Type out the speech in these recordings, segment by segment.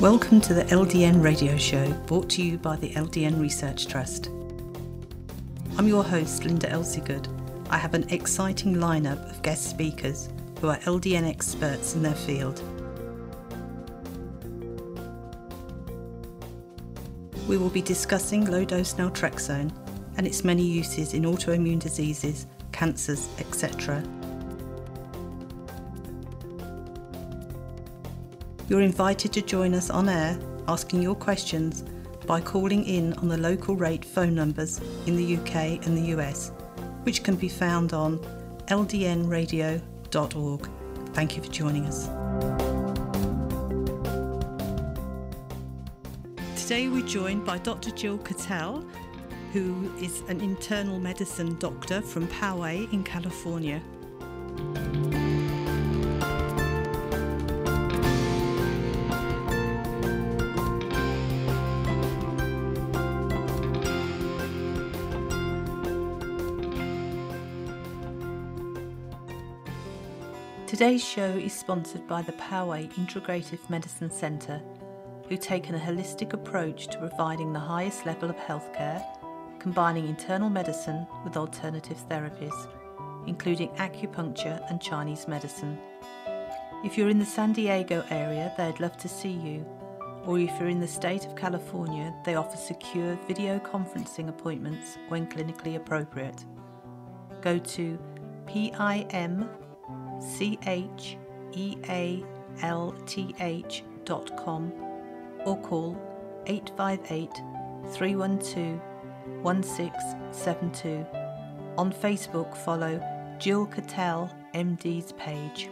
Welcome to the LDN Radio Show, brought to you by the LDN Research Trust. I'm your host, Linda Elseygood. I have an exciting lineup of guest speakers who are LDN experts in their field. We will be discussing low-dose naltrexone and its many uses in autoimmune diseases, cancers, etc. You're invited to join us on air, asking your questions by calling in on the local rate phone numbers in the UK and the US, which can be found on ldnradio.org. Thank you for joining us. Today we're joined by Dr. Jill Cattell, who is an internal medicine doctor from Poway in California. Today's show is sponsored by the Poway Integrative Medicine Centre, who take a holistic approach to providing the highest level of healthcare, combining internal medicine with alternative therapies, including acupuncture and Chinese medicine. If you're in the San Diego area, they'd love to see you, or if you're in the state of California, they offer secure video conferencing appointments when clinically appropriate. Go to PIMCHEALTH.com or call 858-312-1672. On Facebook, follow Jill Cattell MD's page.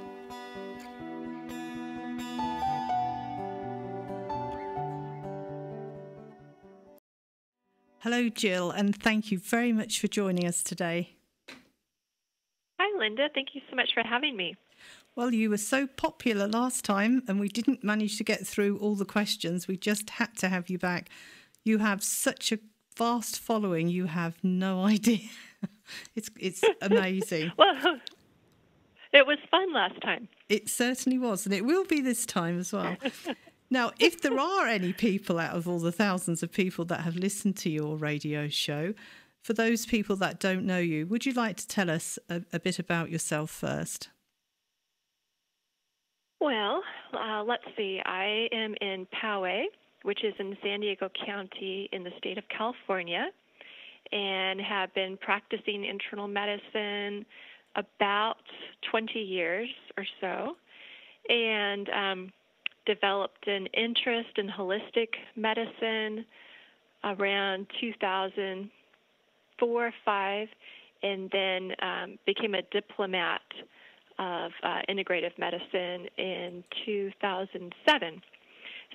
Hello, Jill, and thank you very much for joining us today. Hi, Linda. Thank you so much for having me. Well, you were so popular last time and we didn't manage to get through all the questions. We just had to have you back. You have such a vast following, you have no idea. It's amazing. Well, it was fun last time. It certainly was, and it will be this time as well. Now, if there are any people out of all the thousands of people that have listened to your radio show, for those people that don't know you, would you like to tell us a bit about yourself first? Well, let's see. I am in Poway, which is in San Diego County in the state of California, and have been practicing internal medicine about 20 years or so, and developed an interest in holistic medicine around 2004 or 5, and then became a diplomat of integrative medicine in 2007.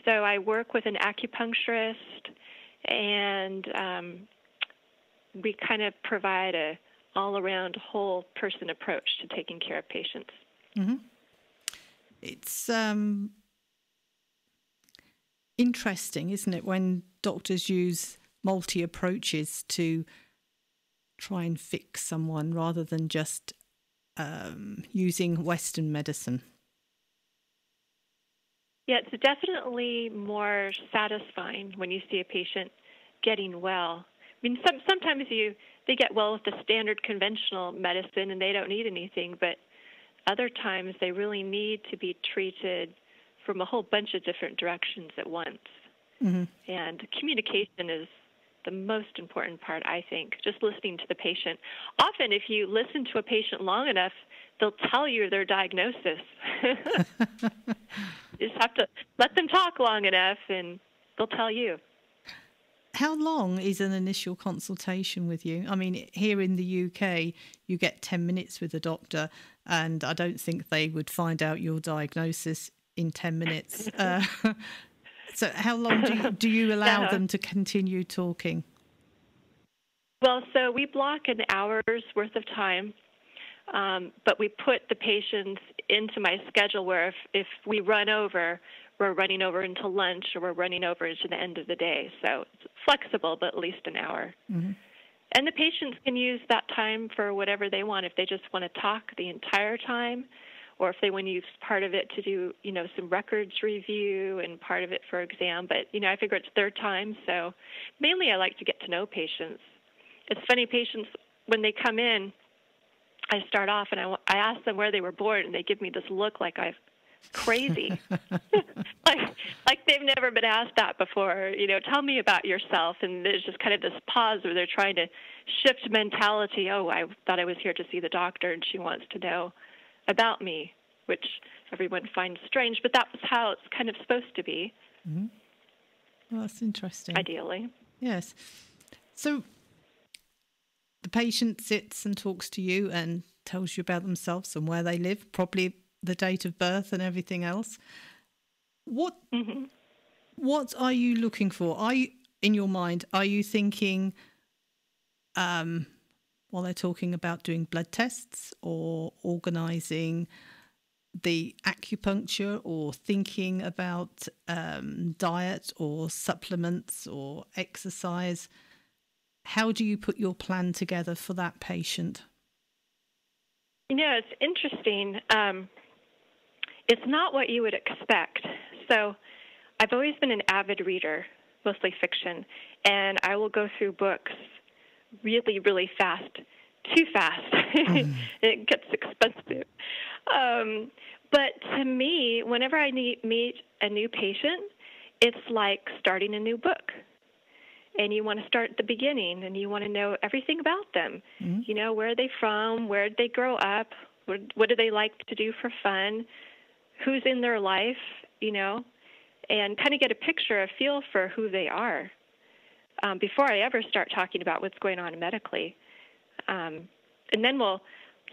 So I work with an acupuncturist, and we kind of provide a all-around whole person approach to taking care of patients. Mm-hmm. It's interesting, isn't it, when doctors use multi-approaches to try and fix someone rather than just using Western medicine. Yeah, it's definitely more satisfying when you see a patient getting well. I mean, sometimes they get well with the standard conventional medicine and they don't need anything, but other times they really need to be treated from a whole bunch of different directions at once. Mm-hmm. And communication is the most important part, I think, just listening to the patient. Often, if you listen to a patient long enough, they'll tell you their diagnosis. You just have to let them talk long enough, and they'll tell you. How long is an initial consultation with you? I mean, here in the UK, you get 10 minutes with a doctor, and I don't think they would find out your diagnosis in 10 minutes. So how long do you allow them to continue talking? Well, so we block an hour's worth of time, but we put the patients into my schedule where if we run over, we're running over into lunch or we're running over into the end of the day. So it's flexible, but at least an hour. Mm-hmm. And the patients can use that time for whatever they want. If they just want to talk the entire time, or if they want to use part of it to do, some records review and part of it for exam. But, I figure it's third time, so mainly I like to get to know patients. It's funny, patients, when they come in, I start off and I ask them where they were born, and they give me this look like I'm crazy. like they've never been asked that before. Tell me about yourself. And there's just kind of this pause where they're trying to shift mentality. Oh, I thought I was here to see the doctor, and she wants to know about me, which everyone finds strange, but that's how it's kind of supposed to be. Mm-hmm. Well, that's interesting. Ideally. Yes. So the patient sits and talks to you and tells you about themselves and where they live, probably the date of birth and everything else. What are you looking for? In your mind, are you thinking, while they're talking about doing blood tests or organising the acupuncture or thinking about diet or supplements or exercise? How do you put your plan together for that patient? It's interesting. It's not what you would expect. So I've always been an avid reader, mostly fiction, and I will go through books really, really fast, too fast. It gets expensive. But to me, whenever I meet a new patient, it's like starting a new book. And you want to start at the beginning, and you want to know everything about them. Mm-hmm. Where are they from? Where did they grow up? What do they like to do for fun? Who's in their life? And kind of get a feel for who they are before I ever start talking about what's going on medically. And then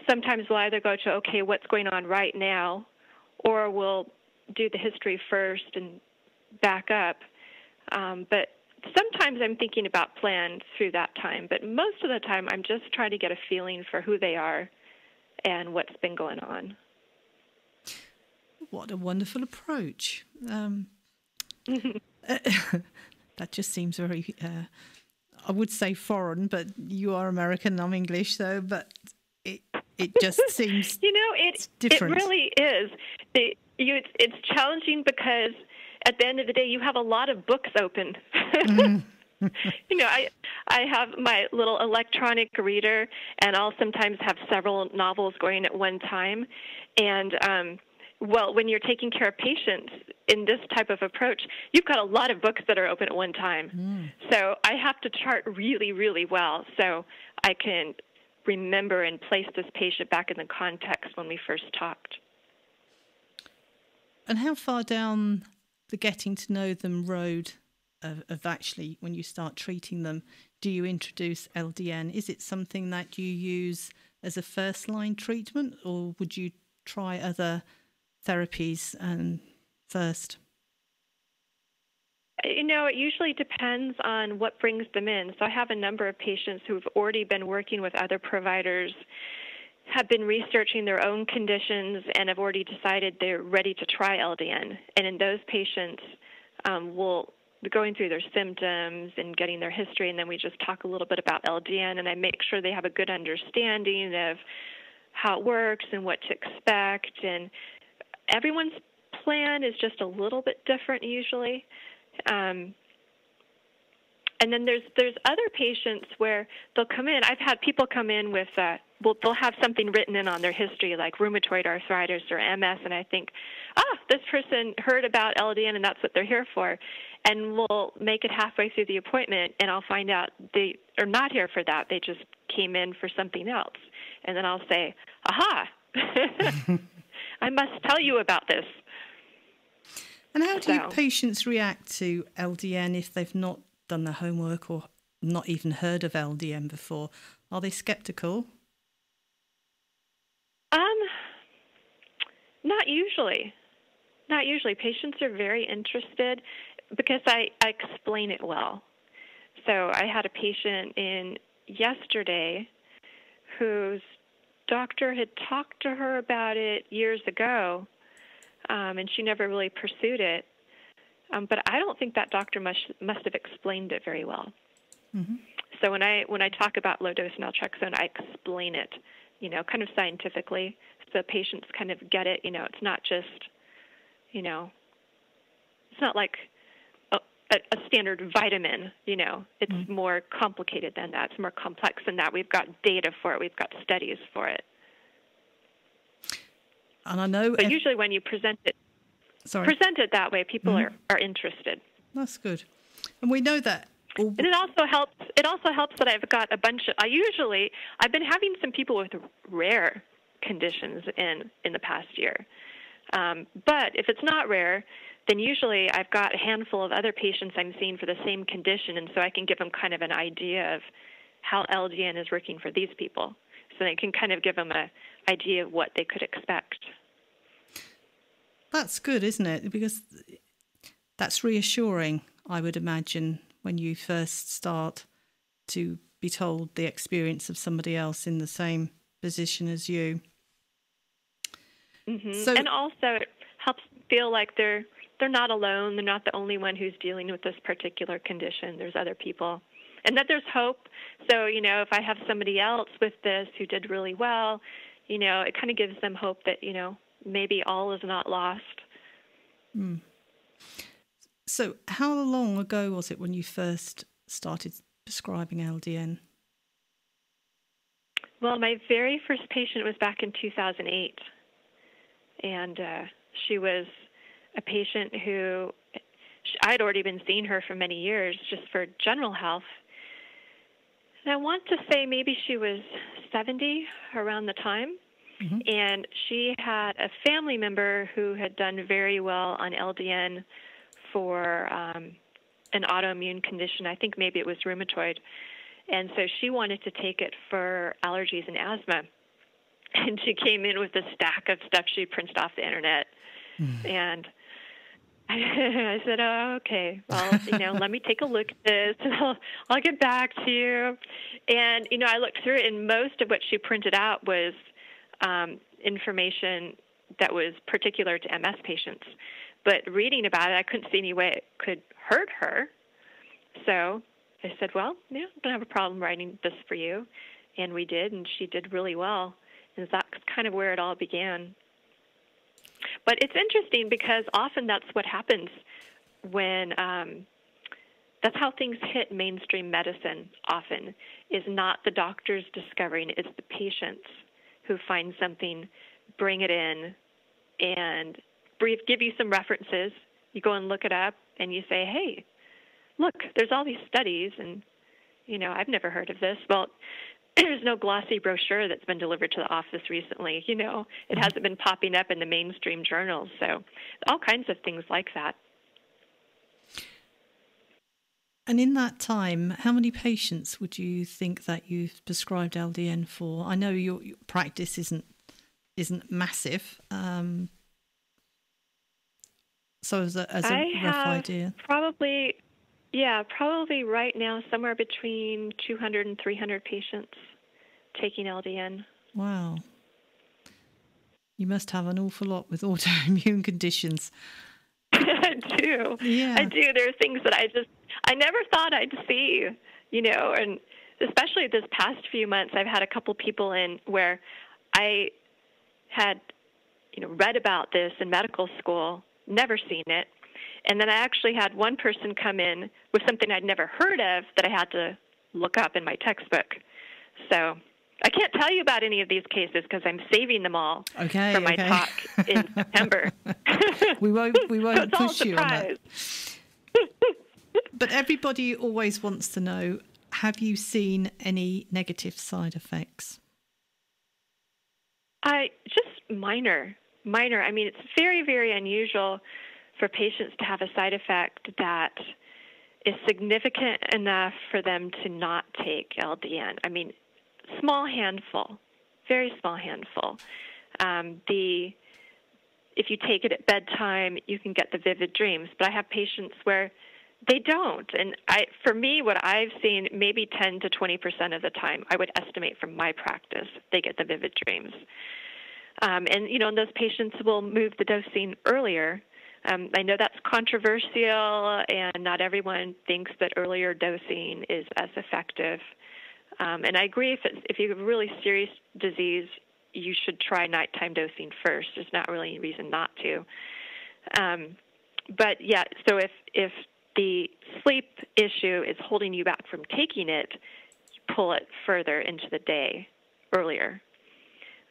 sometimes we'll either go to, okay, what's going on right now, or we'll do the history first and back up. But sometimes I'm thinking about plans through that time, but most of the time I'm just trying to get a feeling for who they are and what's been going on. What a wonderful approach. That just seems very, I would say foreign, but you are American, I'm English, though, but it just seems different. It really is. It's challenging because at the end of the day, you have a lot of books open. I have my little electronic reader, and I'll sometimes have several novels going at one time. And, when you're taking care of patients in this type of approach, you've got a lot of books that are open at one time. So I have to chart really, really well so I can remember and place this patient back in the context when we first talked. And how far down the getting to know them road of actually when you start treating them, do you introduce LDN? Is it something that you use as a first line treatment, or would you try other therapies first? It usually depends on what brings them in. So I have a number of patients who've already been working with other providers, have been researching their own conditions, and have already decided they're ready to try LDN. And in those patients, we'll be going through their symptoms and getting their history, and then we just talk a little bit about LDN, and I make sure they have a good understanding of how it works and what to expect. And everyone's plan is just a little bit different usually. And then there's other patients where they'll come in. I've had people come in with they'll have something written in on their history like rheumatoid arthritis or MS, and I think, this person heard about LDN and that's what they're here for. And we'll make it halfway through the appointment, and I'll find out they are not here for that. They just came in for something else. And then I'll say, aha, I must tell you about this. And how do patients react to LDN if they've not done the homework or not even heard of LDN before? Are they skeptical? Not usually. Not usually. Patients are very interested because I explain it well. So I had a patient in yesterday whose doctor had talked to her about it years ago, and she never really pursued it. But I don't think that doctor must have explained it very well. Mm-hmm. So when I talk about low-dose naltrexone, I explain it kind of scientifically, so patients kind of get it. It's not just, it's not like a standard vitamin. It's more complicated than that. It's more complex than that. We've got data for it. We've got studies for it. And I know, but usually when you present it that way, people are interested. That's good. And we know that. And it also helps that I've got a bunch of. I've been having some people with rare conditions in the past year. But if it's not rare, then usually I've got a handful of other patients I'm seeing for the same condition, and so I can give them kind of an idea of how LDN is working for these people. So they can kind of give them an idea of what they could expect. That's good, isn't it? Because that's reassuring, I would imagine, when you first start to be told the experience of somebody else in the same position as you. Mm-hmm. So, and also it helps feel like they're not alone. They're not the only one who's dealing with this particular condition. There's other people. And that there's hope. So, if I have somebody else with this who did really well, it kind of gives them hope that, maybe all is not lost. Mm. So how long ago was it when you first started prescribing LDN? Well, my very first patient was back in 2008. And she was a patient who I'd already been seeing her for many years just for general health. And I want to say maybe she was 70 around the time. Mm-hmm. And she had a family member who had done very well on LDN for an autoimmune condition. I think maybe it was rheumatoid. And so she wanted to take it for allergies and asthma. And she came in with a stack of stuff she printed off the internet. And I said, oh, okay, well, let me take a look at this, and I'll get back to you. And, I looked through it, and most of what she printed out was information that was particular to MS patients. But reading about it, I couldn't see any way it could hurt her. So I said, well, I don't have a problem writing this for you. And we did, and she did really well. And that's kind of where it all began. But it's interesting because often that's what happens when that's how things hit mainstream medicine often, is not the doctors discovering, it's the patients who find something, bring it in, and give you some references. You go and look it up, and you say, hey, look, there's all these studies, and, I've never heard of this. Well, there's no glossy brochure that's been delivered to the office recently. It hasn't been popping up in the mainstream journals. So all kinds of things like that. And in that time, how many patients would you think that you've prescribed LDN for? I know your practice isn't massive. So as a rough idea. Probably right now somewhere between 200 and 300 patients taking LDN. Wow. You must have an awful lot with autoimmune conditions. I do. Yeah. I do. There are things that I never thought I'd see, and especially this past few months, I've had a couple people in where I had, read about this in medical school, never seen it. And then I actually had one person come in with something I'd never heard of that I had to look up in my textbook. So I can't tell you about any of these cases because I'm saving them all for my talk in September. We won't so push you on that. But everybody always wants to know, have you seen any negative side effects? Just minor. I mean, it's very, very unusual for patients to have a side effect that is significant enough for them to not take LDN. I mean, small handful, very small handful. If you take it at bedtime, you can get the vivid dreams. But I have patients where they don't. And for me, what I've seen, maybe 10 to 20% of the time, I would estimate from my practice, they get the vivid dreams. And those patients will move the dosing earlier. I know that's controversial, and not everyone thinks that earlier dosing is as effective. And I agree, if you have a really serious disease, you should try nighttime dosing first. There's not really any reason not to. But yeah, so if the sleep issue is holding you back from taking it, you pull it further into the day earlier.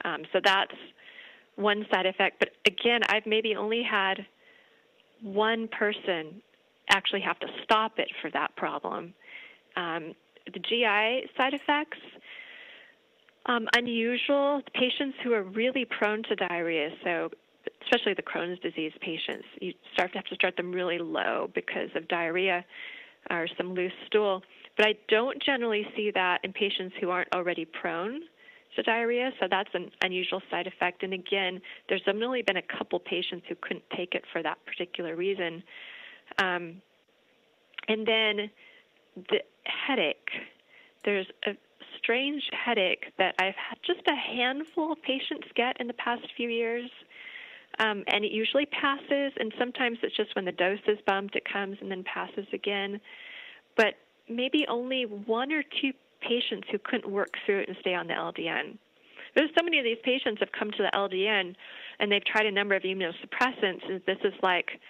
So that's one side effect. But again, I've maybe only had one person actually have to stop it for that problem. The GI side effects, unusual. Patients who are really prone to diarrhea, so especially the Crohn's disease patients, you have to start them really low because of diarrhea or some loose stool. But I don't generally see that in patients who aren't already prone to diarrhea, so that's an unusual side effect. And again, there's only been a couple patients who couldn't take it for that particular reason. And then the headache. There's a strange headache that I've had just a handful of patients get in the past few years. And it usually passes, and sometimes it's just when the dose is bumped, it comes and then passes again. But maybe only one or two patients who couldn't work through it and stay on the LDN. There's so many of these patients have come to the LDN, and they've tried a number of immunosuppressants, and this is like,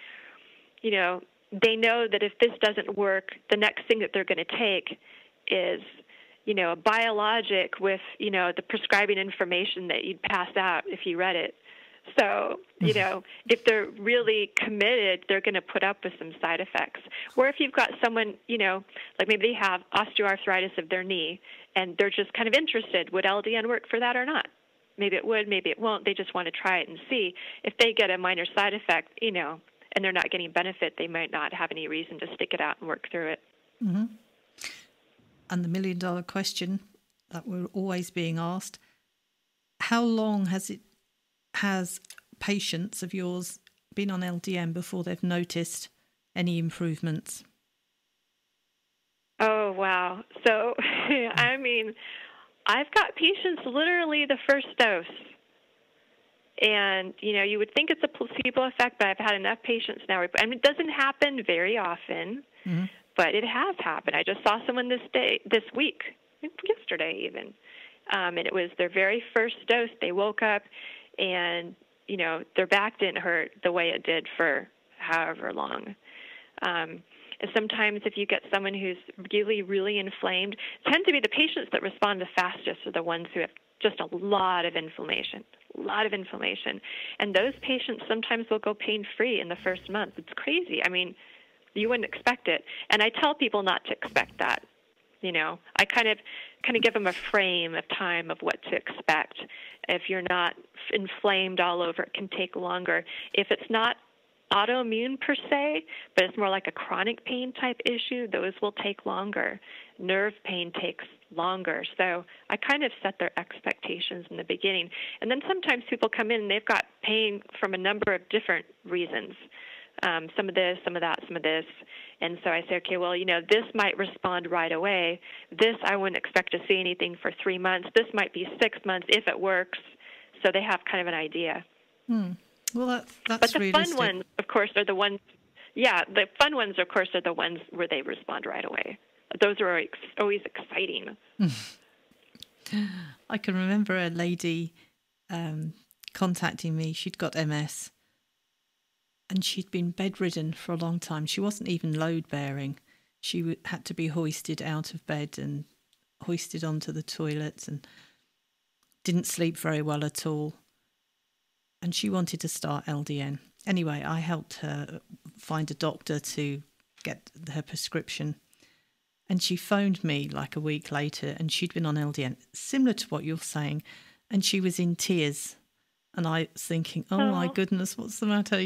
they know that if this doesn't work, the next thing that they're going to take is, a biologic with, the prescribing information that you'd pass out if you read it. So, if they're really committed, they're going to put up with some side effects. Or if you've got someone, like maybe they have osteoarthritis of their knee, and they're just kind of interested, would LDN work for that or not? Maybe it would, maybe it won't. They just want to try it and see. If they get a minor side effect, and they're not getting benefit, they might not have any reason to stick it out and work through it. Mm-hmm. And the million-dollar question that we're always being asked, how long has patients of yours been on LDN before they've noticed any improvements? Oh, wow. So, I've got patients literally the first dose. And, you would think it's a placebo effect, but I've had enough patients now. And it doesn't happen very often, but it has happened. I just saw someone this week, yesterday even, and it was their very first dose. They woke up and, their back didn't hurt the way it did for however long. And sometimes if you get someone who's really, really inflamed, tend to be the patients that respond the fastest are the ones who have just a lot of inflammation. And those patients sometimes will go pain-free in the first month. It's crazy. You wouldn't expect it. And I tell people not to expect that. I kind of give them a frame of time of what to expect. If you're not inflamed all over, it can take longer. If it's not autoimmune per se, but it's more like a chronic pain type issue, those will take longer. Nerve pain takes longer. So I kind of set their expectations in the beginning. And then sometimes people come in and they've got pain from a number of different reasons. Some of this, some of that, some of this. And so I say, okay, well, this might respond right away. This, I wouldn't expect to see anything for 3 months. This might be 6 months if it works. So they have kind of an idea. Well, that's but the realistic. fun ones, of course, are the ones, the fun ones, of course, are the ones where they respond right away. Those are always exciting. I can remember a lady contacting me. She'd got MS. And she'd been bedridden for a long time. She wasn't even load-bearing. She had to be hoisted out of bed and hoisted onto the toilet and didn't sleep very well at all. And she wanted to start LDN. Anyway, I helped her find a doctor to get her prescription. And she phoned me like a week later, and she'd been on LDN, similar to what you're saying. And she was in tears. And I was thinking, oh my goodness, what's the matter,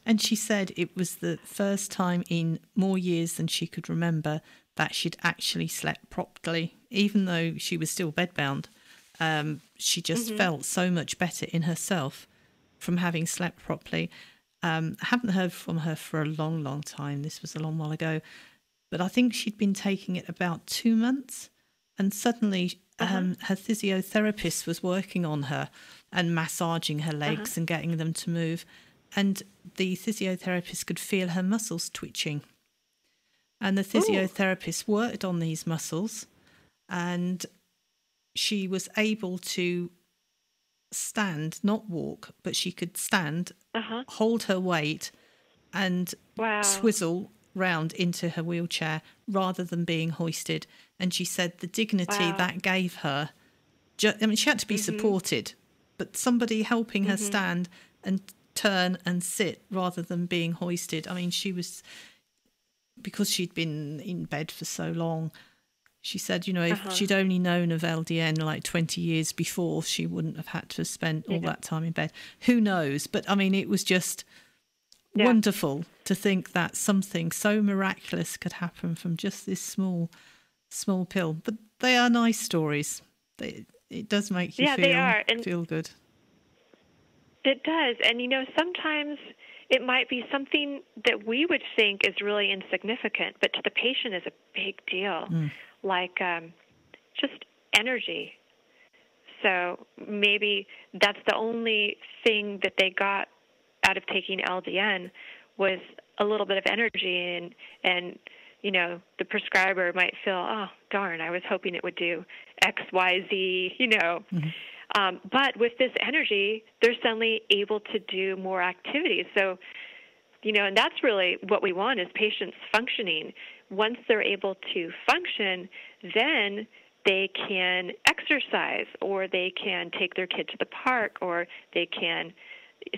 And she said it was the first time in more years than she could remember that she'd actually slept properly, even though she was still bedbound. She just felt so much better in herself from having slept properly. I haven't heard from her for a long, long time. This was a long while ago. But I think she'd been taking it about 2 months, and suddenly her physiotherapist was working on her and massaging her legs and getting them to move. And the physiotherapist could feel her muscles twitching. And the physiotherapist worked on these muscles and she was able to stand, not walk, but she could stand, hold her weight, and swizzle round into her wheelchair rather than being hoisted. And she said the dignity that gave her, she had to be supported, but somebody helping her stand and turn and sit rather than being hoisted. I mean, she was, because she'd been in bed for so long, she said, if she'd only known of LDN like 20 years before, she wouldn't have had to have spent all that time in bed. Who knows? But I mean, it was just wonderful to think that something so miraculous could happen from just this small pill. But they are nice stories. It does make you feel good. It does. And, sometimes it might be something that we would think is really insignificant, but to the patient is a big deal, like just energy. So maybe that's the only thing that they got out of taking LDN was a little bit of energy, and the prescriber might feel, oh, darn, I was hoping it would do X, Y, Z, But with this energy, they're suddenly able to do more activities. So, and that's really what we want is patients functioning. Once they're able to function, then they can exercise, or they can take their kid to the park, or they can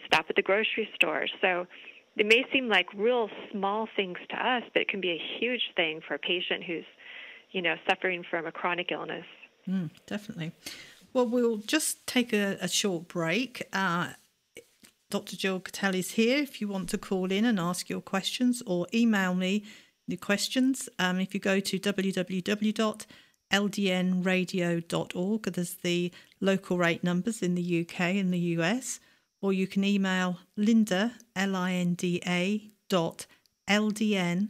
stop at the grocery store. So it may seem like real small things to us, but it can be a huge thing for a patient who's, suffering from a chronic illness. Definitely. Well, we'll just take a short break. Dr. Jill Cattell is here if you want to call in and ask your questions, or email me the questions. If you go to www.ldnradio.org, there's the local rate numbers in the UK and the US, or you can email Linda, LINDA, .ldnrt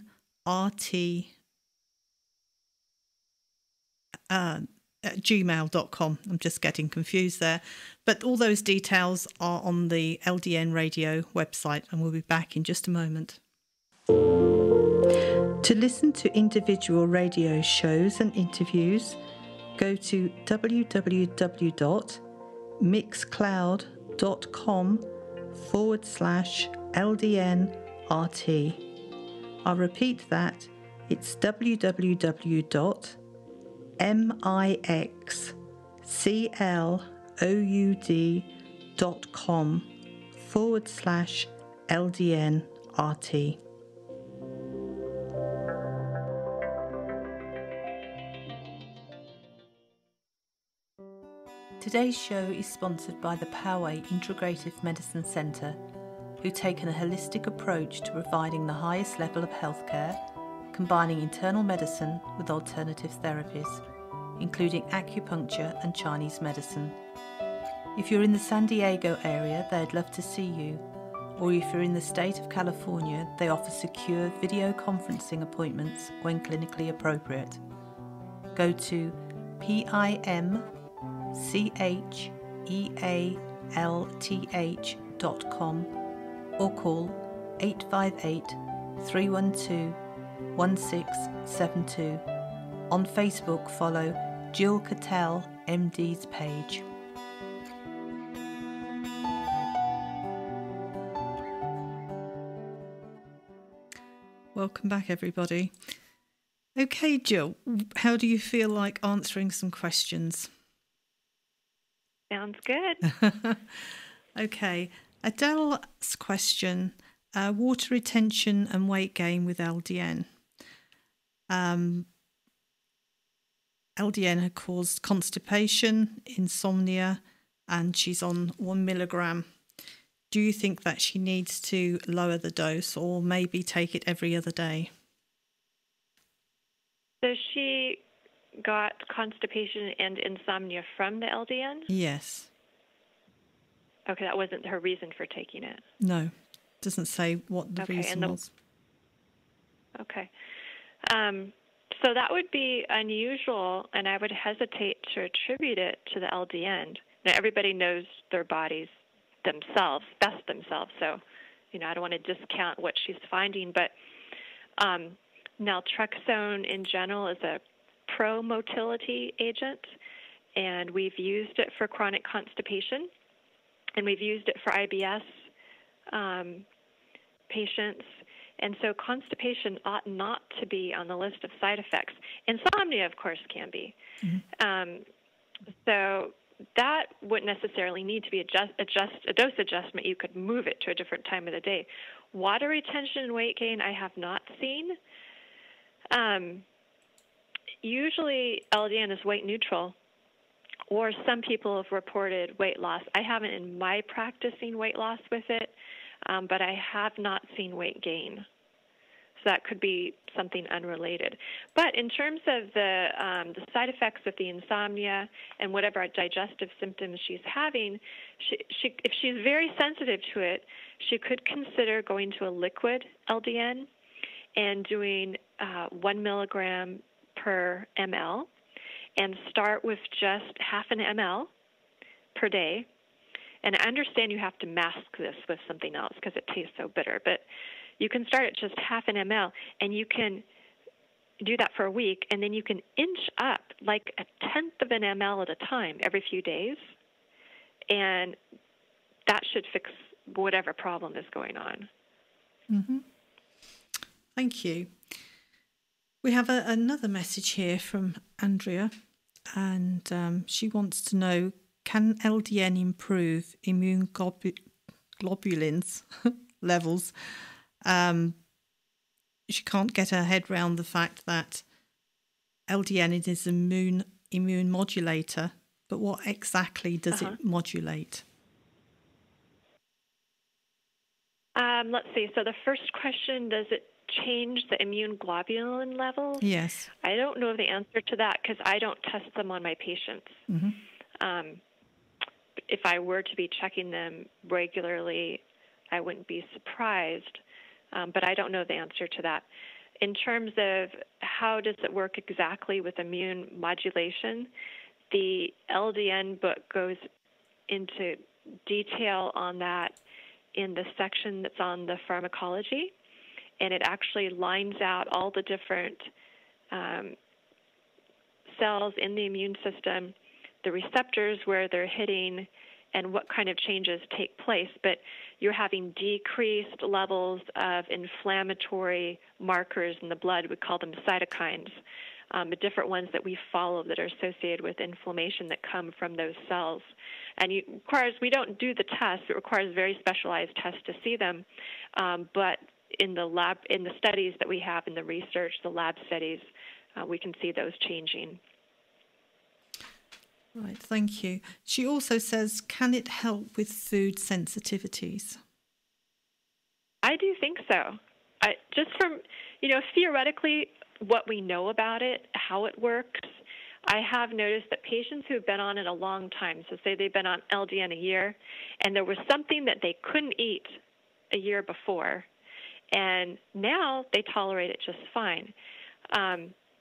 at gmail.com. I'm just getting confused there. But all those details are on the LDN Radio website, and we'll be back in just a moment. To listen to individual radio shows and interviews, go to www.mixcloud.com/LDNRT. I'll repeat that. It's www.mixcloud.com/LDNRT. Today's show is sponsored by the Poway Integrative Medicine Centre, who've taken a holistic approach to providing the highest level of healthcare, combining internal medicine with alternative therapies, including acupuncture and Chinese medicine. If you're in the San Diego area, they'd love to see you. Or if you're in the state of California, they offer secure video conferencing appointments when clinically appropriate. Go to PIMCHEALTH.com or call 858-312-1672. On Facebook, follow Jill Cattell, MD's page. Welcome back, everybody. Okay, Jill, how do you feel like answering some questions? Sounds good. Okay, Adele's question, water retention and weight gain with LDN. LDN had caused constipation, insomnia, and she's on 1 milligram. Do you think that she needs to lower the dose or maybe take it every other day? So she got constipation and insomnia from the LDN? Yes. Okay, that wasn't her reason for taking it. No, doesn't say what the reason was. Okay. So that would be unusual, and I would hesitate to attribute it to the LDN. Now, everybody knows their bodies themselves, best themselves, so, I don't want to discount what she's finding, but naltrexone in general is a pro-motility agent, and we've used it for chronic constipation, and we've used it for IBS patients. And so constipation ought not to be on the list of side effects. Insomnia, of course, can be. So that wouldn't necessarily need to be a dose adjustment. You could move it to a different time of the day. Water retention and weight gain, I have not seen. Usually LDN is weight neutral, or some people have reported weight loss. I haven't in my practice seen weight loss with it, but I have not seen weight gain. So that could be something unrelated. But in terms of the side effects of the insomnia and whatever digestive symptoms she's having, if she's very sensitive to it, she could consider going to a liquid LDN and doing 1 milligram per ml, and start with just half an ml per day. And I understand you have to mask this with something else because it tastes so bitter, but you can start at just half an ml, and you can do that for a week, and then you can inch up like a tenth of an ml at a time every few days, and that should fix whatever problem is going on. Mm-hmm. Thank you. We have another message here from Andrea, and she wants to know, can LDN improve immune globulins levels? She can't get her head around the fact that LDN is an immune modulator, but what exactly does it modulate? Let's see. So the first question, does it change the immune globulin levels? Yes. I don't know the answer to that because I don't test them on my patients. Mm-hmm. If I were to be checking them regularly, I wouldn't be surprised, but I don't know the answer to that. In terms of how does it work exactly with immune modulation, the LDN book goes into detail on that in the section that's on the pharmacology, and it actually lines out all the different cells in the immune system, the receptors where they're hitting, and what kind of changes take place. But you're having decreased levels of inflammatory markers in the blood. We call them cytokines, the different ones that we follow that are associated with inflammation that come from those cells. And it requires, we don't do the test. It requires very specialized tests to see them. But in the lab, in the studies that we have in the research, the lab studies, we can see those changing. Right, thank you. She also says, can it help with food sensitivities? I do think so. Just from, theoretically, what we know about it, how it works, I have noticed that patients who have been on it a long time, so say they've been on LDN a year, and there was something that they couldn't eat a year before, and now they tolerate it just fine.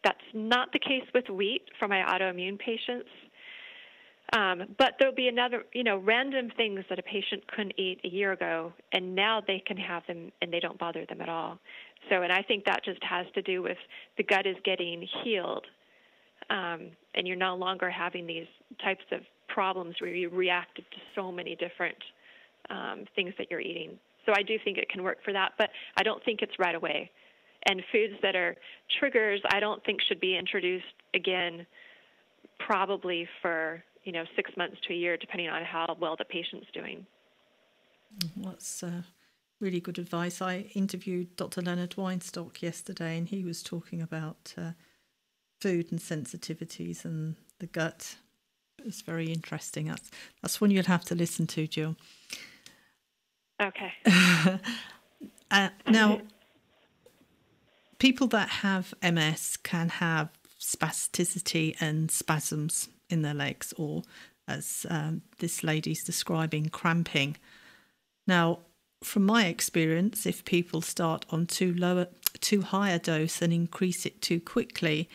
That's not the case with wheat for my autoimmune patients. But there'll be another, random things that a patient couldn't eat a year ago, and now they can have them and they don't bother them at all. So, and I think that just has to do with the gut is getting healed, and you're no longer having these types of problems where you reacted to so many different things that you're eating. So I do think it can work for that, but I don't think it's right away. And foods that are triggers, I don't think should be introduced again, probably for 6 months to a year, depending on how well the patient's doing. That's really good advice. I interviewed Dr. Leonard Weinstock yesterday, and he was talking about food and sensitivities and the gut. It was very interesting. That's one you'll have to listen to, Jill. Okay. Now, people that have MS can have spasticity and spasms in their legs, or as this lady's describing, cramping. Now, from my experience, if people start on too high a dose and increase it too quickly,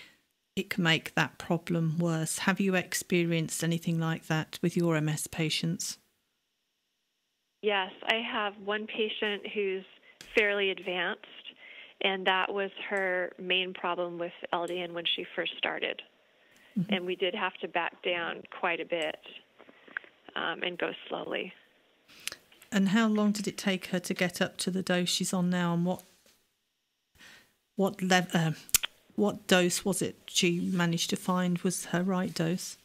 it can make that problem worse. Have you experienced anything like that with your MS patients? Yes, I have one patient who's fairly advanced, And that was her main problem with LDN when she first started. Mm-hmm. And we did have to back down quite a bit and go slowly. And how long did it take her to get up to the dose she's on now, and what dose was it she managed to find was her right dose?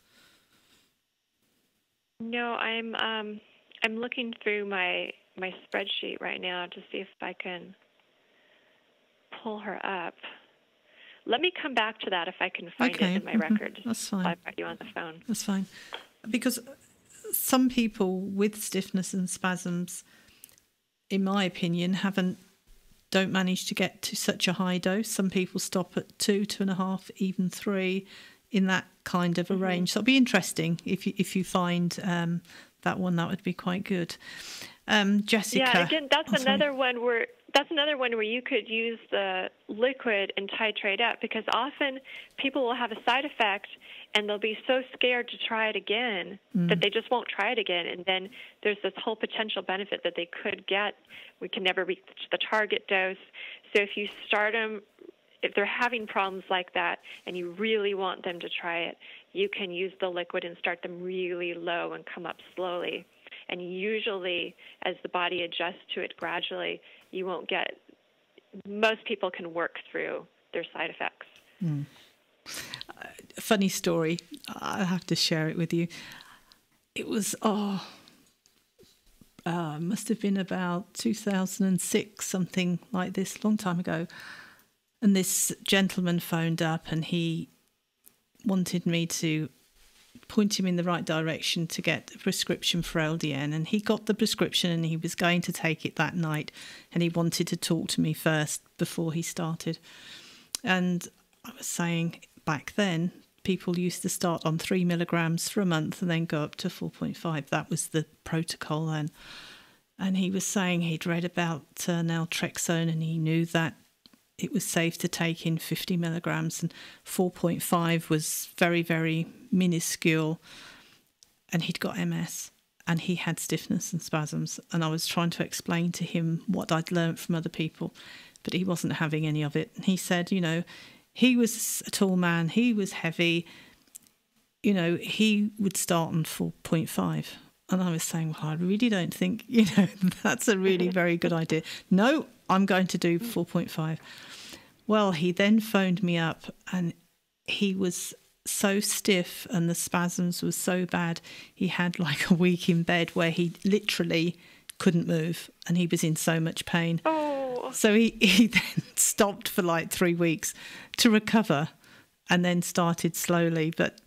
No, I'm looking through my spreadsheet right now to see if I can pull her up. Let me come back to that if I can find it in my records. That's fine. I've got you on the phone. That's fine. Because some people with stiffness and spasms, in my opinion, don't manage to get to such a high dose. Some people stop at 2, 2.5, even 3, in that kind of a range. So it'll be interesting if you find that one. That would be quite good. Jessica. Yeah, again, that's another one where you could use the liquid and titrate up, because often people will have a side effect and they'll be so scared to try it again that they just won't try it again. And then there's this whole potential benefit that they could get. We can never reach the target dose. So if you start them, if they're having problems like that and you really want them to try it, you can use the liquid and start them really low and come up slowly. And usually, as the body adjusts to it gradually, you won't get, most people can work through their side effects. Funny story. I have to share it with you. It was, must have been about 2006, something like this, long time ago. And this gentleman phoned up and he wanted me to point him in the right direction to get a prescription for LDN. And he got the prescription and he was going to take it that night. And he wanted to talk to me first before he started. And I was saying back then, people used to start on 3 milligrams for a month and then go up to 4.5. That was the protocol then. And he was saying he'd read about naltrexone and he knew that it was safe to take in 50 milligrams, and 4.5 was very, very minuscule. And he'd got MS and he had stiffness and spasms. And I was trying to explain to him what I'd learnt from other people, but he wasn't having any of it. And he said, he was a tall man, he was heavy, he would start on 4.5. And I was saying, well, I really don't think, that's a really very good idea. No, I'm going to do 4.5. Well, he then phoned me up and he was so stiff and the spasms were so bad. He had like a week in bed where he literally couldn't move and he was in so much pain. Oh. So he then stopped for like 3 weeks to recover and then started slowly, but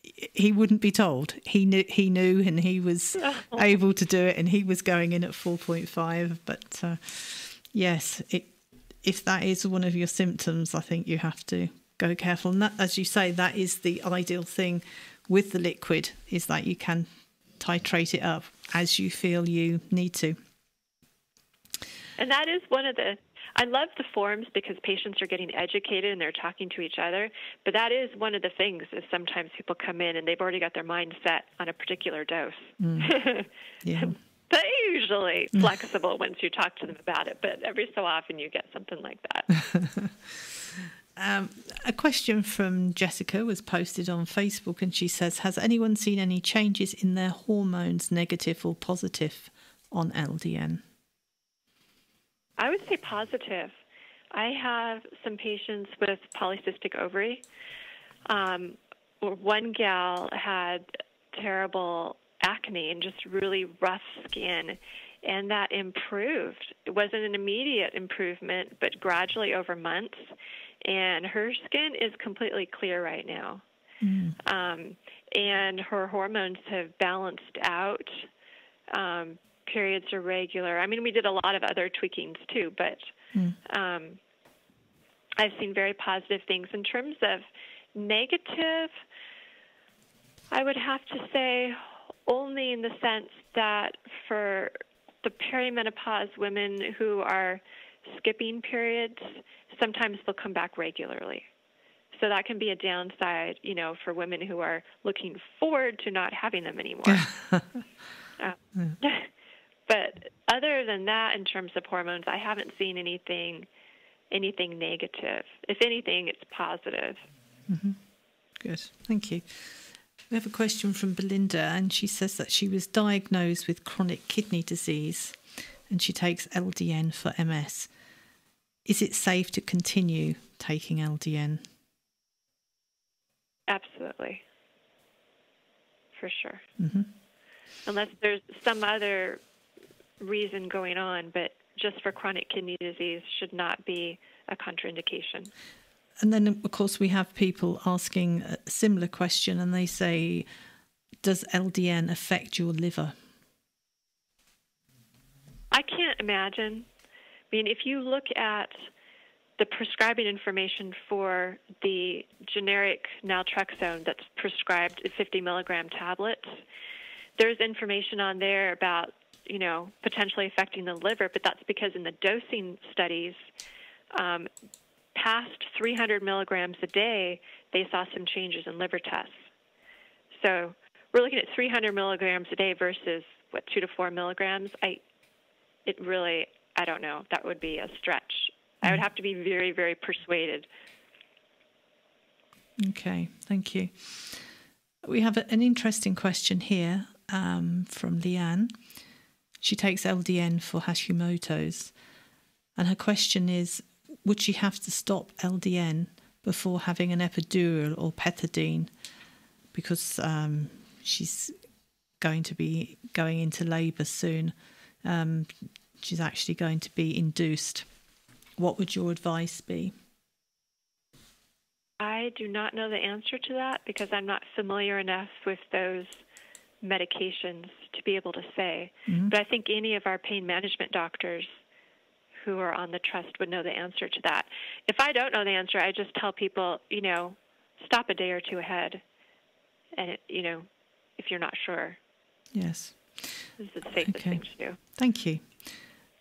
he wouldn't be told. He knew and he was able to do it, and he was going in at 4.5. But yes, if that is one of your symptoms, I think you have to go careful. And that, as you say, that is the ideal thing with the liquid, is that you can titrate it up as you feel you need to. And that is one of the, I love the forums because patients are getting educated and they're talking to each other. But that is one of the things, is sometimes people come in and they've already got their mind set on a particular dose. Yeah. They're usually flexible once you talk to them about it, but every so often you get something like that. A question from Jessica was posted on Facebook, and she says, has anyone seen any changes in their hormones, negative or positive, on LDN? I would say positive. I have some patients with polycystic ovary. One gal had terrible acne and just really rough skin, and that improved. It wasn't an immediate improvement, but gradually over months, and her skin is completely clear right now. And her hormones have balanced out. Periods are regular. I mean, we did a lot of other tweakings too, but I've seen very positive things. In terms of negative, I would have to say only in the sense that for the perimenopause women who are skipping periods, sometimes they'll come back regularly. So that can be a downside, for women who are looking forward to not having them anymore. But other than that, in terms of hormones, I haven't seen anything anything negative. If anything, it's positive. Good, thank you. We have a question from Belinda, and she says that she was diagnosed with chronic kidney disease and she takes LDN for MS. Is it safe to continue taking LDN? Absolutely. For sure. Mm-hmm. Unless there's some other reason going on, but just for chronic kidney disease should not be a contraindication. And then, of course, we have people asking a similar question, and they say, does LDN affect your liver? I can't imagine. I mean, if you look at the prescribing information for the generic naltrexone that's prescribed at 50 milligram tablets, there's information on there about, potentially affecting the liver, but that's because in the dosing studies, past 300 milligrams a day, they saw some changes in liver tests. So we're looking at 300 milligrams a day versus, 2 to 4 milligrams? I don't know. That would be a stretch. I would have to be very, very persuaded. Okay, thank you. We have an interesting question here from Leanne. She takes LDN for Hashimoto's, and her question is, would she have to stop LDN before having an epidural or pethidine because she's going to be going into labour soon? She's actually going to be induced. What would your advice be? I do not know the answer to that because I'm not familiar enough with those medications to be able to say. Mm-hmm. But I think any of our pain management doctors who are on the trust would know the answer to that. If I don't know the answer, I just tell people, stop a day or two ahead. And, if you're not sure. Yes. This is the safest thing to do. Thank you.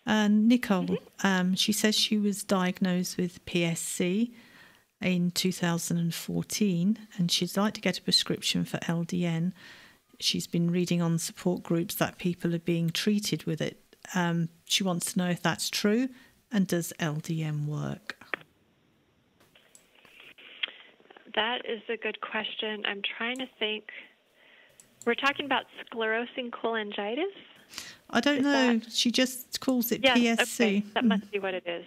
Nicole, she says she was diagnosed with PSC in 2014 and she'd like to get a prescription for LDN. She's been reading on support groups that people are being treated with it. She wants to know if that's true and does LDN work? That is a good question. I'm trying to think. We're talking about sclerosing cholangitis? I don't know. She just calls it PSC. Okay. That must be what it is.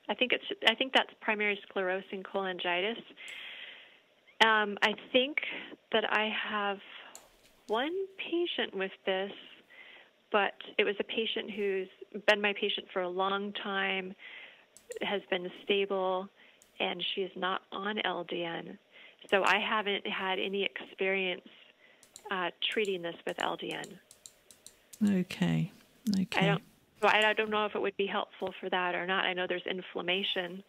I think that's primary sclerosing cholangitis. I think that I have one patient with this, but it was a patient who's been my patient for a long time, has been stable, and she is not on LDN. So I haven't had any experience treating this with LDN. Okay. I don't know if it would be helpful for that or not. I know there's inflammation.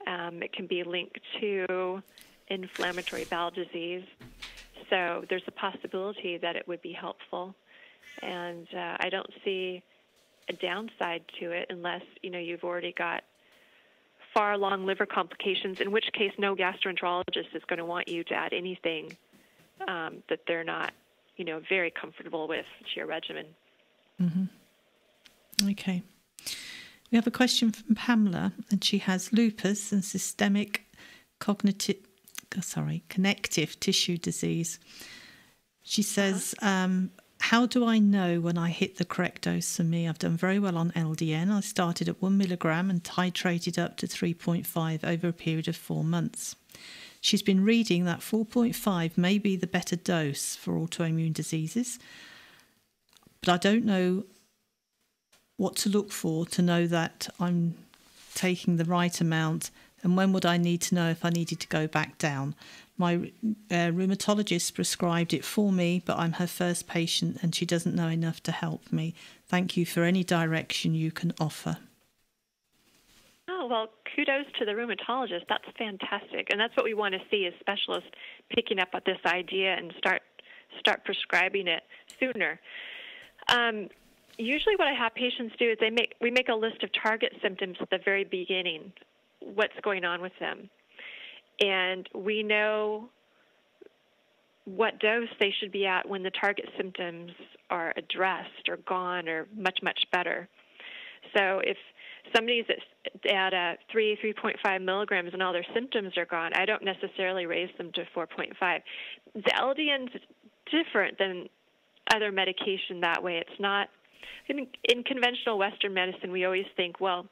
It can be linked to inflammatory bowel disease. So there's a possibility that it would be helpful. And I don't see a downside to it unless, you've already got far along liver complications, in which case no gastroenterologist is going to want you to add anything that they're not, very comfortable with to your regimen. Mm-hmm. Okay. We have a question from Pamela, and she has lupus and systemic connective tissue disease. She says, how do I know when I hit the correct dose for me? I've done very well on LDN. I started at 1 milligram and titrated up to 3.5 over a period of 4 months. She's been reading that 4.5 may be the better dose for autoimmune diseases, but I don't know what to look for to know that I'm taking the right amount, and when would I need to know if I needed to go back down. My rheumatologist prescribed it for me, but I'm her first patient and she doesn't know enough to help me. Thank you for any direction you can offer. Oh, well, kudos to the rheumatologist. That's fantastic. And that's what we want to see is specialists picking up on this idea and start prescribing it sooner. Usually what I have patients do is we make a list of target symptoms at the very beginning, what's going on with them. And we know what dose they should be at when the target symptoms are addressed or gone or much, much better. So if somebody's at 3.5 milligrams and all their symptoms are gone, I don't necessarily raise them to 4.5. The LDN's different than other medication that way. It's not, in conventional Western medicine, we always think, well,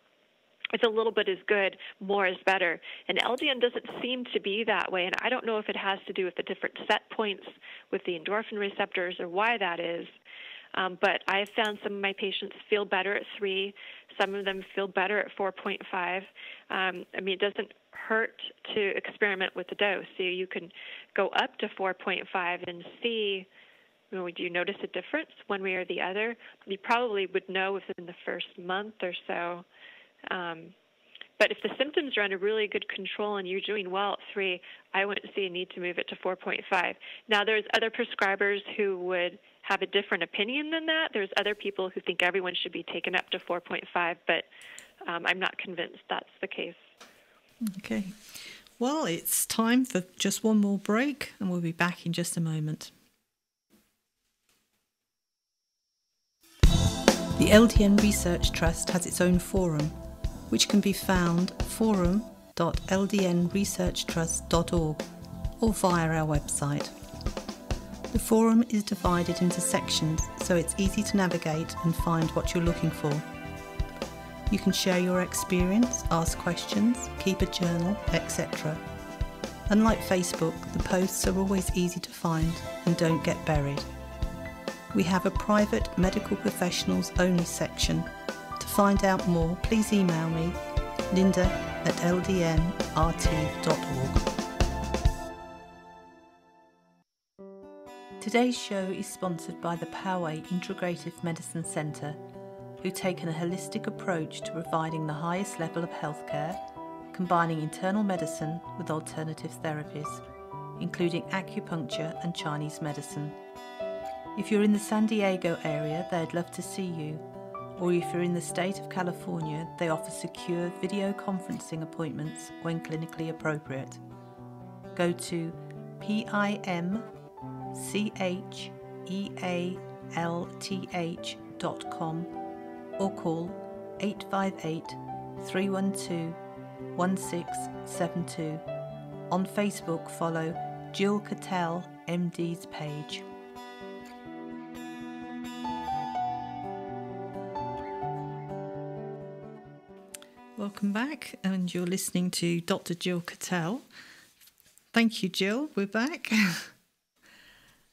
it's a little bit is good, more is better. And LDN doesn't seem to be that way, and I don't know if it has to do with the different set points with the endorphin receptors or why that is. But I have found some of my patients feel better at 3. Some of them feel better at 4.5. It doesn't hurt to experiment with the dose. So you can go up to 4.5 and see, do you notice a difference one way or the other? You probably would know within the first month or so. But if the symptoms are under really good control and you're doing well at 3, I wouldn't see a need to move it to 4.5. Now, there's other prescribers who would have a different opinion than that. There's other people who think everyone should be taken up to 4.5, but I'm not convinced that's the case. Okay. Well, it's time for just one more break, and we'll be back in just a moment. The LDN Research Trust has its own forum, which can be found forum.ldnresearchtrust.org or via our website. The forum is divided into sections, so it's easy to navigate and find what you're looking for. You can share your experience, ask questions, keep a journal, etc. Unlike Facebook, the posts are always easy to find and don't get buried. We have a private medical professionals only section. To find out more, please email me, linda@ldnrt.org. Today's show is sponsored by the Poway Integrative Medicine Centre, who taken a holistic approach to providing the highest level of healthcare, combining internal medicine with alternative therapies, including acupuncture and Chinese medicine. If you're in the San Diego area, they'd love to see you. Or if you're in the state of California, they offer secure video conferencing appointments when clinically appropriate. Go to PIMCHEALTH.com or call 858-312-1672. On Facebook, follow Jill Cattell, MD's page. Welcome back, and you're listening to Dr. Jill Cattell. Thank you, Jill. We're back.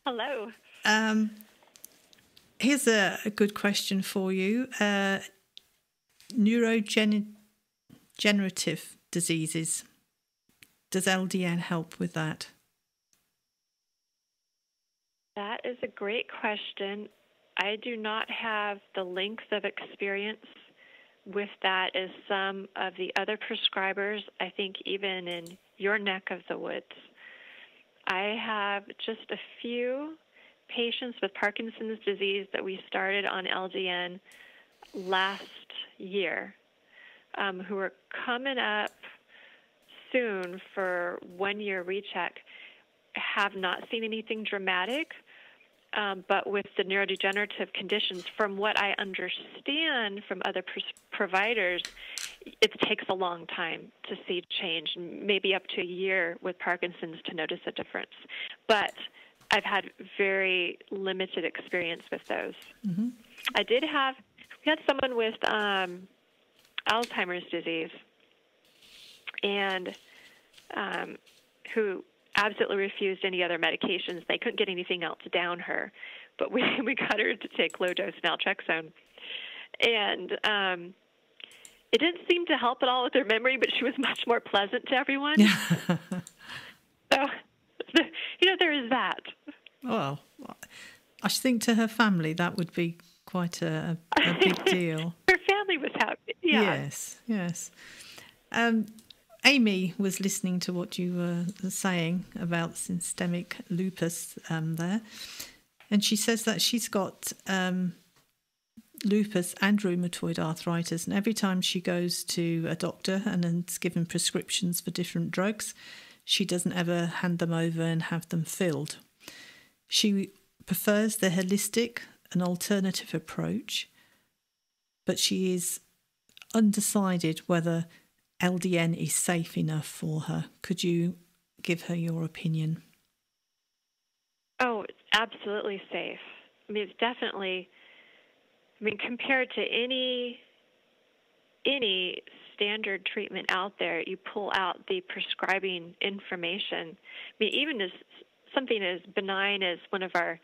Hello. Here's a good question for you. Neurodegenerative diseases. Does LDN help with that? That is a great question. I do not have the length of experience with that as some of the other prescribers, I think even in your neck of the woods. I have just a few patients with Parkinson's disease that we started on LDN last year who are coming up soon for 1-year recheck. Have not seen anything dramatic, but with the neurodegenerative conditions, from what I understand from other providers, it takes a long time to see change, maybe up to a year with Parkinson's to notice a difference. But I've had very limited experience with those. Mm-hmm. We had someone with Alzheimer's disease, and who absolutely refused any other medications. They couldn't get anything else down her, but we got her to take low-dose naltrexone. And it didn't seem to help at all with her memory, but she was much more pleasant to everyone. So, there is that. Well, I think to her family that would be quite a big deal. Her family was happy, yeah. Yes. Amy was listening to what you were saying about systemic lupus there, and she says that she's got lupus and rheumatoid arthritis, and every time she goes to a doctor and is given prescriptions for different drugs, she doesn't ever hand them over and have them filled. She prefers the holistic and alternative approach, but she is undecided whether LDN is safe enough for her. Could you give her your opinion? Oh, it's absolutely safe. I mean, it's definitely, compared to any standard treatment out there, you pull out the prescribing information. I mean, even as something as benign as one of our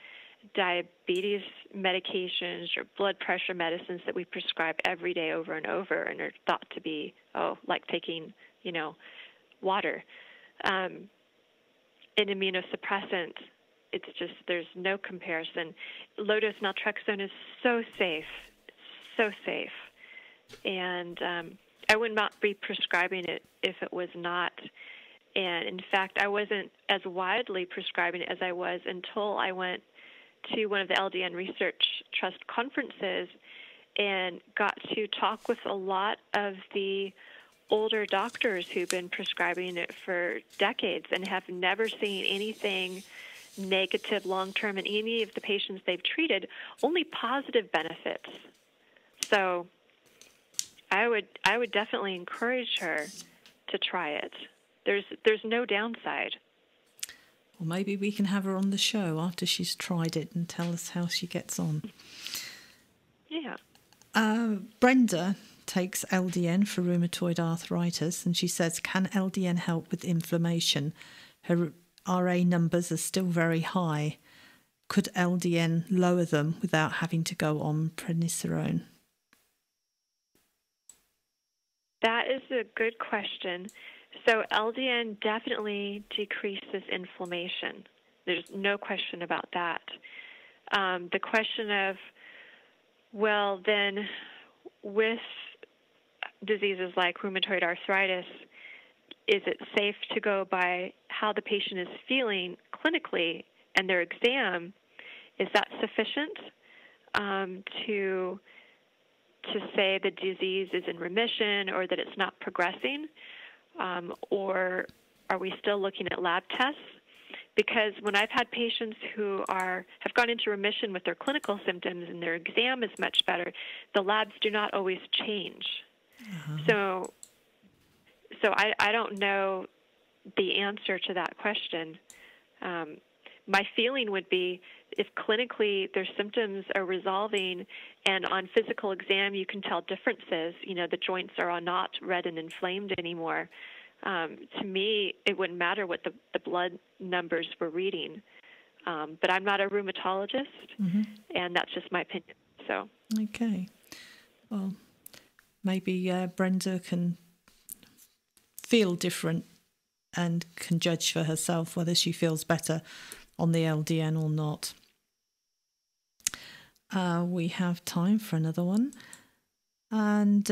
diabetes medications or blood pressure medicines that we prescribe every day over and over and are thought to be, like taking, water. An immunosuppressant, it's just, there's no comparison. Low-dose naltrexone is so safe, and I would not be prescribing it if it was not. And in fact, I wasn't as widely prescribing it as I was until I went to one of the LDN Research Trust conferences and got to talk with a lot of the older doctors who've been prescribing it for decades and have never seen anything negative long-term in any of the patients they've treated, only positive benefits. So I would definitely encourage her to try it. There's no downside. Well, maybe we can have her on the show after she's tried it and tell us how she gets on. Yeah. Brenda takes LDN for rheumatoid arthritis, and she says, can LDN help with inflammation? Her RA numbers are still very high. Could LDN lower them without having to go on prednisolone? That is a good question. So LDN definitely decreases inflammation. There's no question about that. The question of, well, then with diseases like rheumatoid arthritis, is it safe to go by how the patient is feeling clinically and their exam? Is that sufficient to say the disease is in remission or that it's not progressing? Or are we still looking at lab tests? Because when I've had patients who have gone into remission with their clinical symptoms and their exam is much better, the labs do not always change. Uh-huh. So I don't know the answer to that question. My feeling would be if clinically their symptoms are resolving and on physical exam you can tell differences, the joints are not red and inflamed anymore, to me it wouldn't matter what the blood numbers were reading. But I'm not a rheumatologist, mm-hmm. and that's just my opinion. So. Okay. Well, maybe Brenda can feel different and can judge for herself whether she feels better on the LDN or not. We have time for another one. And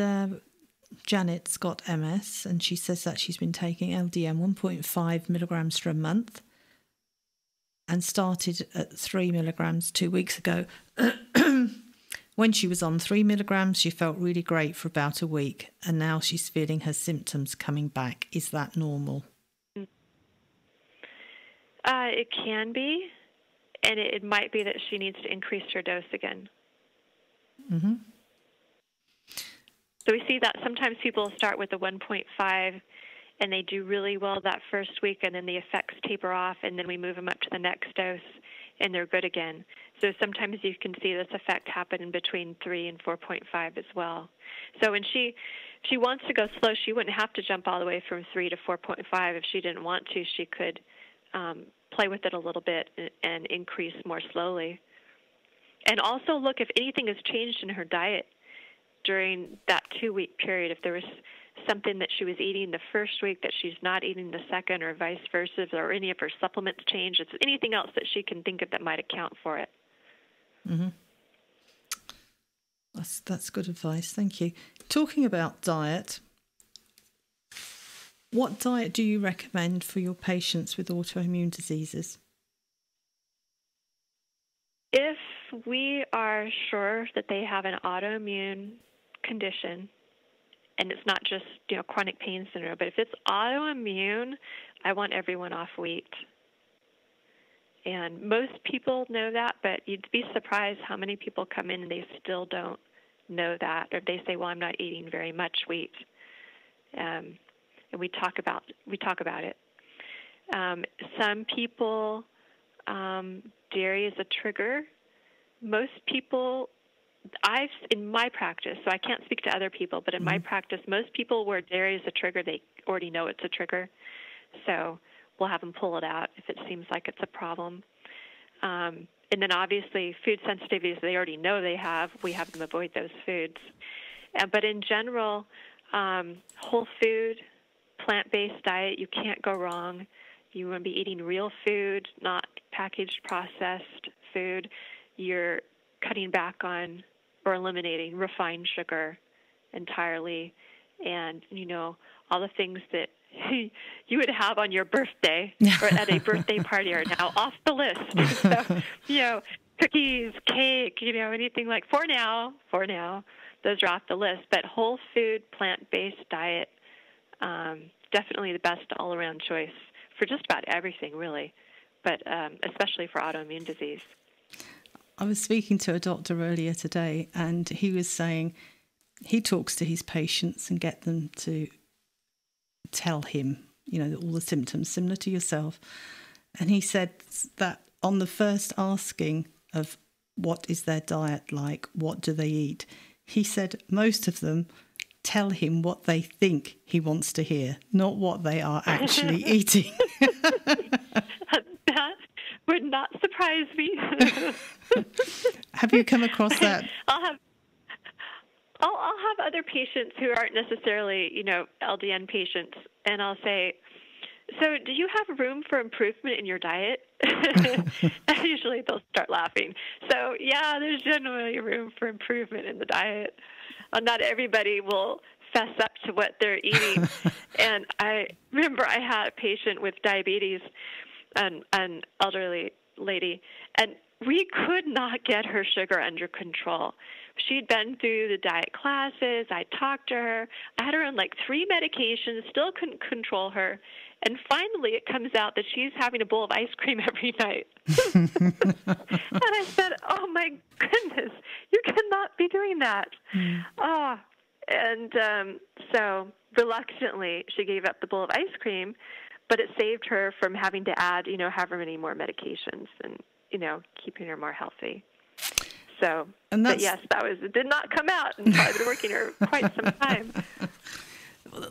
Janet's got MS, and she says that she's been taking LDN 1.5 milligrams for a month and started at 3 milligrams 2 weeks ago. When she was on 3 milligrams, she felt really great for about a week, and now she's feeling her symptoms coming back. Is that normal? It can be, and it might be that she needs to increase her dose again. Mm-hmm. So we see that sometimes people start with a 1.5, and they do really well that first week, and then the effects taper off, and then we move them up to the next dose, and they're good again. So sometimes you can see this effect happen in between 3 and 4.5 as well. So when she wants to go slow, she wouldn't have to jump all the way from 3 to 4.5. If she didn't want to, she could play with it a little bit and increase more slowly. And also look if anything has changed in her diet during that 2-week period. If there was something that she was eating the first week that she's not eating the second, or vice versa, or any of her supplements change, it's anything else that she can think of that might account for it. Mm-hmm. That's good advice. Thank you. Talking about diet, what diet do you recommend for your patients with autoimmune diseases? If we are sure that they have an autoimmune condition, and it's not just chronic pain syndrome, but if it's autoimmune, I want everyone off wheat. And most people know that, but you'd be surprised how many people come in and they still don't know that, or if they say, well, I'm not eating very much wheat, and we talk about it. Some people, dairy is a trigger. Most people, in my practice, so I can't speak to other people, but in my practice, most people where dairy is a trigger, they already know it's a trigger. So we'll have them pull it out if it seems like it's a problem. And then obviously food sensitivities they already know they have, we have them avoid those foods. But in general, whole food, plant-based diet, you can't go wrong. You want to be eating real food, not packaged, processed food. You're cutting back on or eliminating refined sugar entirely. And, all the things that you would have on your birthday or at a birthday party are now off the list. So, cookies, cake, anything like for now, those are off the list. But whole food, plant-based diet, definitely the best all-around choice for just about everything, really, but especially for autoimmune disease. I was speaking to a doctor earlier today, and he was saying he talks to his patients and get them to tell him, all the symptoms, similar to yourself. And he said that on the first asking of what is their diet like, what do they eat, he said most of them tell him what they think he wants to hear, not what they are actually eating. That would not surprise me. Have you come across that? I'll have other patients who aren't necessarily, LDN patients, and I'll say, so do you have room for improvement in your diet? Usually they'll start laughing. So, yeah, there's generally room for improvement in the diet. Not everybody will fess up to what they're eating. And I remember I had a patient with diabetes, an elderly lady, and we could not get her sugar under control. She'd been through the diet classes. I talked to her. I had her on 3 medications, still couldn't control her. And finally it comes out that she's having a bowl of ice cream every night. And I said, oh, my goodness, you cannot be doing that. So reluctantly she gave up the bowl of ice cream, but it saved her from having to add, however many more medications and, keeping her more healthy. So, but yes, it did not come out, and I've been working her quite some time.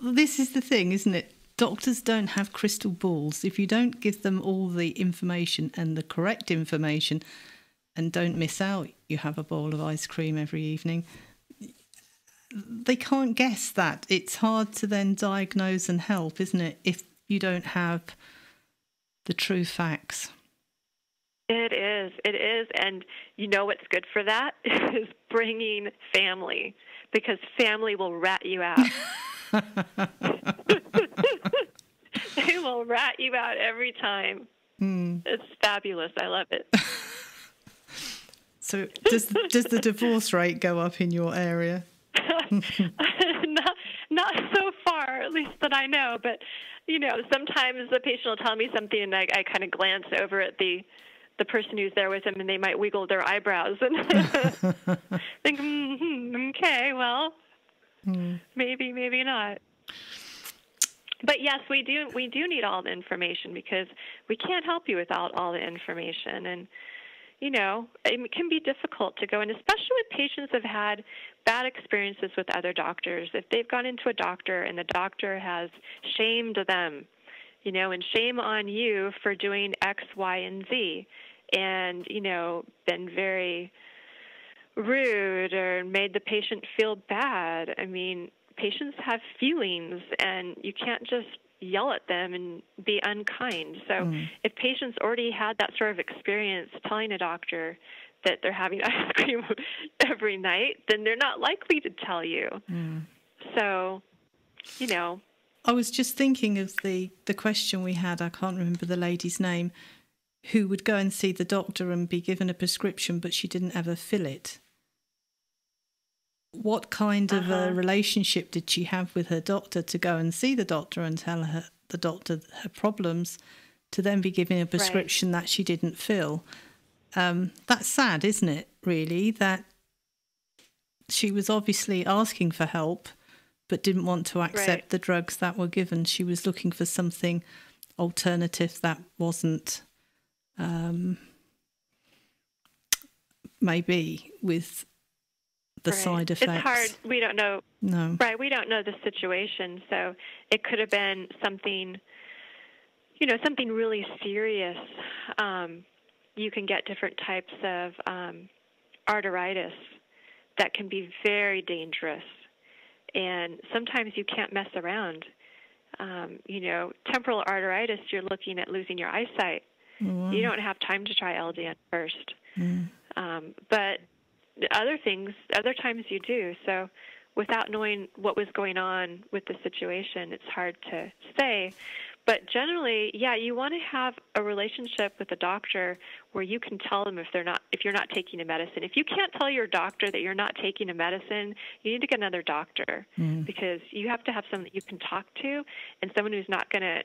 This is the thing, isn't it? Doctors don't have crystal balls. If you don't give them all the information and the correct information and don't miss out, you have a bowl of ice cream every evening, they can't guess that. It's hard to then diagnose and help, isn't it, if you don't have the true facts. It is, and what's good for that is bringing family, because family will rat you out. They will rat you out every time. It's fabulous. I love it. So does the divorce rate go up in your area? Not so far, at least that I know. But, sometimes the patient will tell me something, and I kind of glance over at the person who's there with him, and they might wiggle their eyebrows and think, okay, well, maybe not. But yes, we do need all the information, because we can't help you without all the information. And, it can be difficult to go in, especially with patients who have had bad experiences with other doctors. If they've gone into a doctor and the doctor has shamed them, and shame on you for doing X, Y, and Z, and, been very rude or made the patient feel bad. I mean, patients have feelings, and you can't just yell at them and be unkind. So if patients already had that sort of experience telling a doctor that they're having ice cream every night, then they're not likely to tell you. So, I was just thinking of the question we had, I can't remember the lady's name, who would go and see the doctor and be given a prescription, but she didn't ever fill it. What kind of a relationship did she have with her doctor to go and see the doctor and tell the doctor her problems, to then be given a prescription that she didn't fill? That's sad, isn't it, really, that she was obviously asking for help, but didn't want to accept the drugs that were given. She was looking for something alternative that wasn't maybe with the side effects. It's hard. We don't know. No. Right. We don't know the situation. So it could have been something, something really serious. You can get different types of arteritis that can be very dangerous. And sometimes you can't mess around. Temporal arteritis, you're looking at losing your eyesight. Wow. You don't have time to try LDN first. But other times you do. So without knowing what was going on with the situation, it's hard to say. But generally, you want to have a relationship with a doctor where you can tell them if you're not taking a medicine. If you can't tell your doctor that you're not taking a medicine, you need to get another doctor because you have to have someone that you can talk to and someone who's not going to,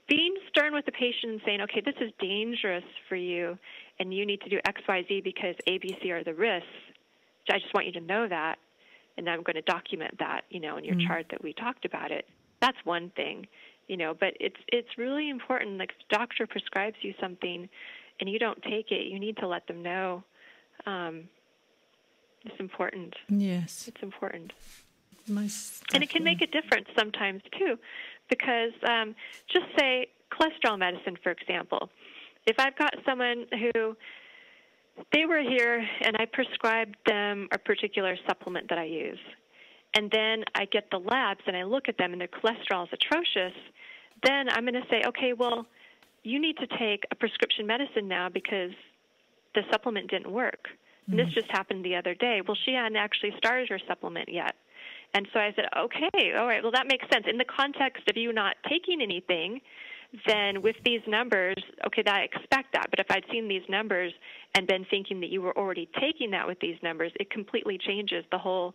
being stern with the patient and saying, okay, this is dangerous for you and you need to do X, Y, Z because A, B, C are the risks. I just want you to know that, and I'm going to document that, in your chart that we talked about it. That's one thing. But it's really important. Like, if the doctor prescribes you something and you don't take it, you need to let them know. It's important. Yes. It's important. Most definitely. And it can make a difference sometimes, too, because just say cholesterol medicine, for example. If I've got someone who they were here and I prescribed them a particular supplement that I use, and then I get the labs and I look at them and their cholesterol is atrocious, then I'm going to say, okay, well, you need to take a prescription medicine now because the supplement didn't work. And this just happened the other day. Well, she hadn't actually started her supplement yet. And so I said, okay, all right, well, that makes sense. In the context of you not taking anything, then with these numbers, okay, I expect that. But if I'd seen these numbers and been thinking that you were already taking that with these numbers, it completely changes the whole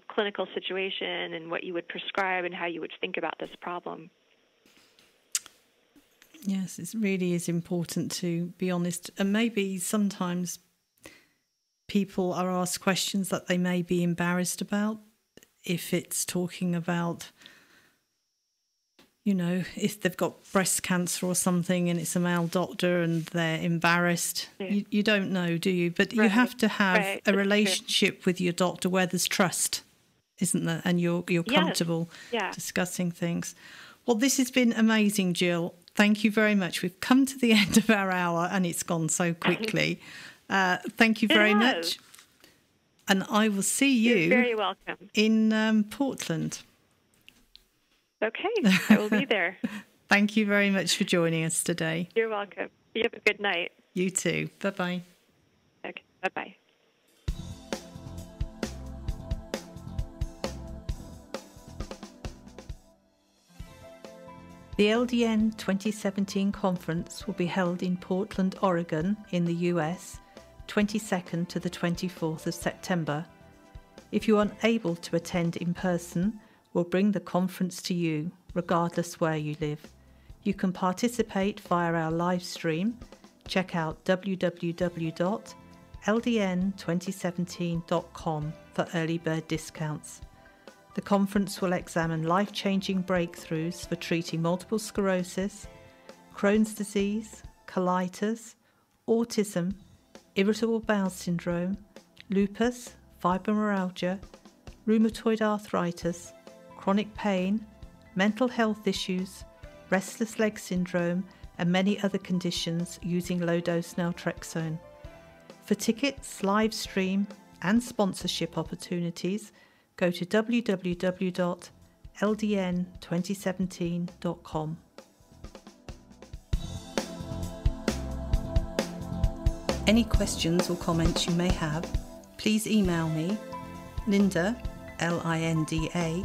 clinical situation and what you would prescribe and how you would think about this problem. Yes, it really is important to be honest. And maybe sometimes people are asked questions that they may be embarrassed about. If it's talking about, if they've got breast cancer or something and it's a male doctor and they're embarrassed, you don't know, do you? But you have to have a relationship with your doctor where there's trust, isn't there? And you're comfortable discussing things. Well, this has been amazing, Jill. Thank you very much. We've come to the end of our hour and it's gone so quickly. Thank you very much. And I will see you. You're very welcome. In Portland. Okay, I will be there. Thank you very much for joining us today. You're welcome. You have a good night. You too. Bye-bye. Okay, bye-bye. The LDN 2017 conference will be held in Portland, Oregon in the US, 22nd to the 24th of September. If you're unable to attend in person, we'll bring the conference to you, regardless where you live. You can participate via our live stream. Check out www.ldn2017.com for early bird discounts. The conference will examine life-changing breakthroughs for treating multiple sclerosis, Crohn's disease, colitis, autism, irritable bowel syndrome, lupus, fibromyalgia, rheumatoid arthritis, chronic pain, mental health issues, restless leg syndrome, and many other conditions using low-dose naltrexone. For tickets, live stream, and sponsorship opportunities, go to www.ldn2017.com. Any questions or comments you may have, please email me, Linda, Linda,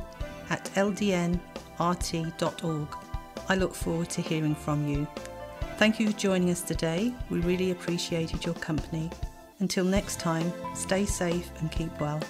@ldnrt.org. I look forward to hearing from you. Thank you for joining us today. We really appreciated your company. Until next time, stay safe and keep well.